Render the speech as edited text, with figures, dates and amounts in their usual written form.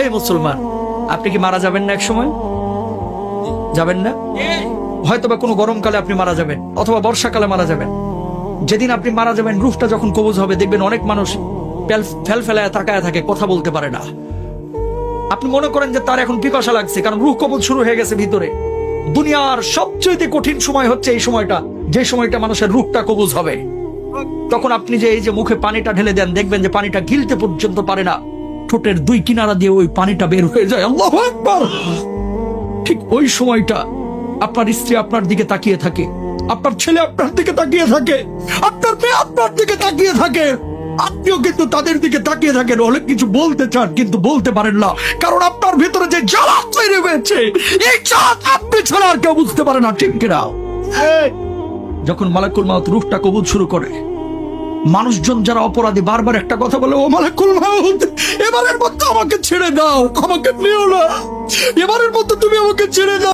এই মুসলমান, আপনি কি মারা যাবেন না এক সময়? যাবেন না? হয়তোবা কোনো গরমকালে আপনি মারা যাবেন, অথবা বর্ষাকালে মারা যাবেন। যেদিন আপনি মারা যাবেন, রূহটা যখন কবজ হবে, দেখবেন অনেক মানুষ ফেল ফেলায় তাকায় থাকে, কথা বলতে পারে না। আপনি মনে করেন যে তার এখন পিপাসা লাগছে, কারণ রূহ কবজ শুরু হয়ে গেছে ভিতরে। দুনিয়ার সবচেয়ে কঠিন সময় হচ্ছে এই সময়টা, যে সময়টা মানুষের রূহটা কবজ হবে। তখন আপনি যে এই যে মুখে পানিটা ঢেলে দেন, দেখবেন যে পানিটা গিলতে পর্যন্ত পারে না, ঠোঁটের দুই কিনারা দিয়ে ওই পানিটা বের হয়ে যায়। আল্লাহু আকবার। ঠিক ওই সময়টা আপনার স্ত্রী আপনার দিকে তাকিয়ে থাকে, আপনার ছেলে আপনার দিকে তাকিয়ে থাকে, আপনার মেয়ে আপনার দিকে তাকিয়ে থাকে, আপনিও কিন্তু তাদের দিকে তাকিয়ে থাকেন। অনেক কিছু বলতে চান কিন্তু বলতে পারেন না, কারণ আপনার ভিতরে যে জ্বালা তৈরি হয়েছে, এই জ্বালা আপনি ছাড়া আর কেউ বুঝতে পারে না, ঠিক কিনা? যখন মালাকুল মাউত রূহটা কবুল শুরু করে, মানুষজন যারা অপরাধী বারবার একটা কথা বলে, ও মালাকুল মাউত, এবারের মতো আমাকে ছেড়ে দাও, আমাকে নিও না, এবারের মতো তুমি আমাকে ছেড়ে দাও।